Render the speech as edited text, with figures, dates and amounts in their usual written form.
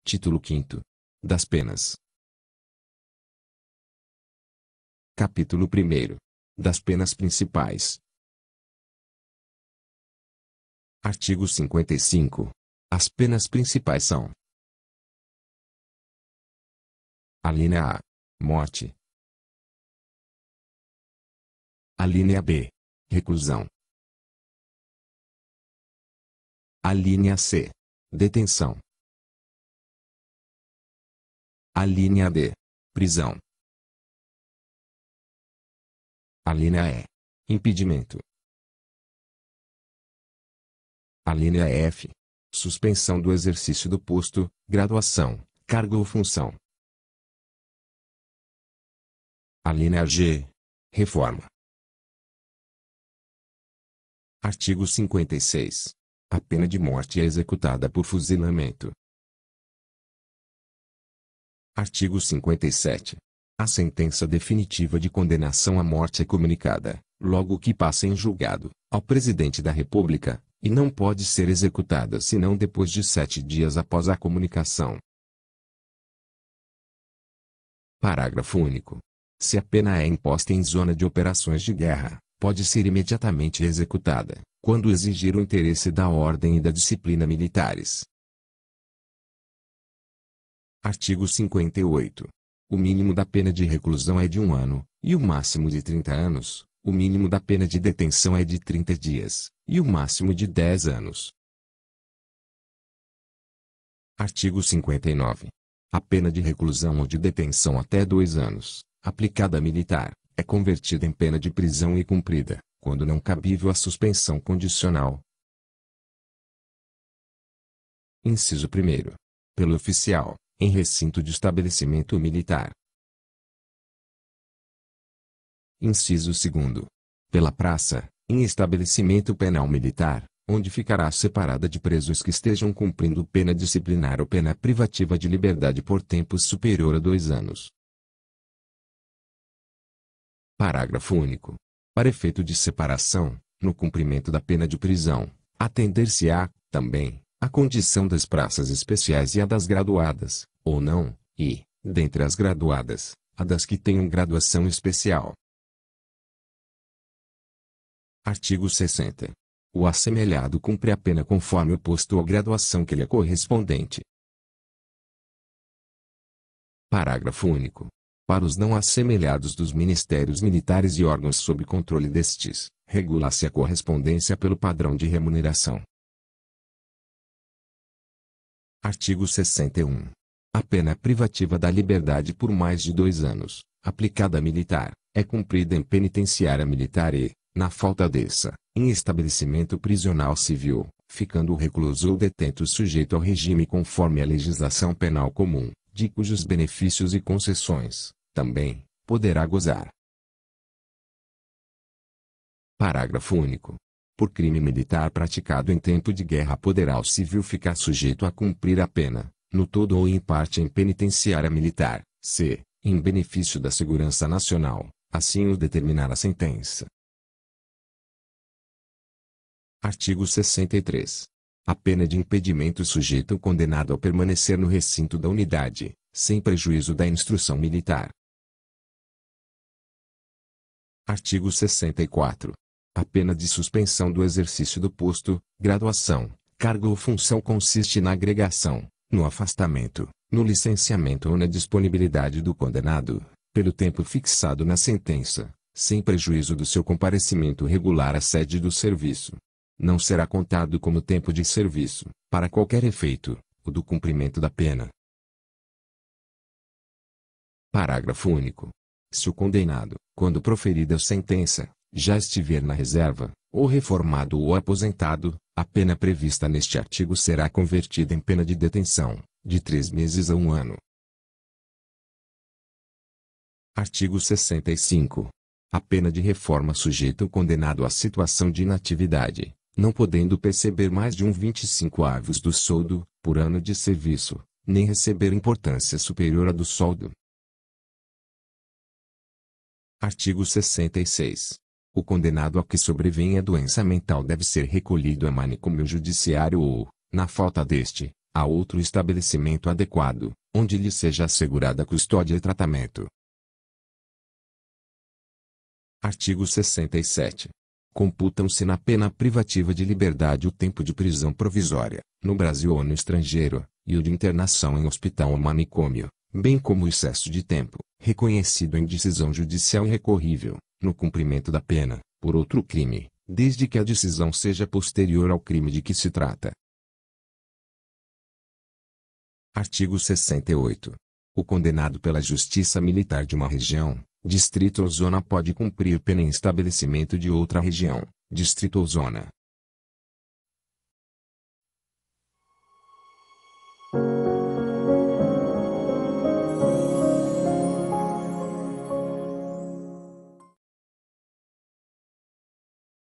Título 5º. Das penas. Capítulo 1º. Das penas principais. Artigo 55. As penas principais são: alínea A. Morte. Alínea B. Reclusão. Alínea C. Detenção. Alínea D. Prisão. Alínea E. Impedimento. Alínea F. Suspensão do exercício do posto, graduação, cargo ou função. Alínea G. Reforma. Artigo 56. A pena de morte é executada por fuzilamento. Artigo 57. A sentença definitiva de condenação à morte é comunicada, logo que passa em julgado, ao Presidente da República, e não pode ser executada senão depois de 7 dias após a comunicação. Parágrafo único. Se a pena é imposta em zona de operações de guerra, pode ser imediatamente executada, quando exigir o interesse da ordem e da disciplina militares. Artigo 58. O mínimo da pena de reclusão é de 1 ano, e o máximo de 30 anos. O mínimo da pena de detenção é de 30 dias, e o máximo de 10 anos. Artigo 59. A pena de reclusão ou de detenção até 2 anos, aplicada a militar, é convertida em pena de prisão e cumprida, quando não cabível a suspensão condicional. Inciso 1º. Pelo oficial, em recinto de estabelecimento militar. Inciso 2º. Pela praça, em estabelecimento penal militar, onde ficará separada de presos que estejam cumprindo pena disciplinar ou pena privativa de liberdade por tempo superior a 2 anos. Parágrafo único. Para efeito de separação, no cumprimento da pena de prisão, atender-se-á, também, a condição das praças especiais e a das graduadas, ou não, e, dentre as graduadas, a das que tenham graduação especial. Artigo 60. O assemelhado cumpre a pena conforme o posto ou graduação que lhe é correspondente. Parágrafo único. Para os não assemelhados dos ministérios militares e órgãos sob controle destes, regula-se a correspondência pelo padrão de remuneração. Artigo 61. A pena privativa da liberdade por mais de 2 anos, aplicada a militar, é cumprida em penitenciária militar e, na falta dessa, em estabelecimento prisional civil, ficando o recluso ou detento sujeito ao regime conforme a legislação penal comum, de cujos benefícios e concessões, também, poderá gozar. Parágrafo único. Por crime militar praticado em tempo de guerra poderá o civil ficar sujeito a cumprir a pena, no todo ou em parte em penitenciária militar, se, em benefício da segurança nacional, assim o determinar a sentença. Artigo 63. A pena de impedimento sujeita o condenado ao permanecer no recinto da unidade, sem prejuízo da instrução militar. Artigo 64. A pena de suspensão do exercício do posto, graduação, cargo ou função consiste na agregação, no afastamento, no licenciamento ou na disponibilidade do condenado, pelo tempo fixado na sentença, sem prejuízo do seu comparecimento regular à sede do serviço. Não será contado como tempo de serviço, para qualquer efeito, o do cumprimento da pena. Parágrafo único. Se o condenado, quando proferida a sentença, já estiver na reserva, ou reformado ou aposentado, a pena prevista neste artigo será convertida em pena de detenção, de 3 meses a 1 ano. Artigo 65. A pena de reforma sujeita o condenado à situação de inatividade, não podendo perceber mais de 25º do soldo, por ano de serviço, nem receber importância superior à do soldo. Artigo 66. O condenado a que sobrevenha doença mental deve ser recolhido a manicômio judiciário ou, na falta deste, a outro estabelecimento adequado, onde lhe seja assegurada custódia e tratamento. Artigo 67. Computam-se na pena privativa de liberdade o tempo de prisão provisória, no Brasil ou no estrangeiro, e o de internação em hospital ou manicômio, bem como o excesso de tempo, reconhecido em decisão judicial irrecorrível, no cumprimento da pena, por outro crime, desde que a decisão seja posterior ao crime de que se trata. Artigo 68. O condenado pela Justiça Militar de uma região, distrito ou zona pode cumprir pena em estabelecimento de outra região, distrito ou zona,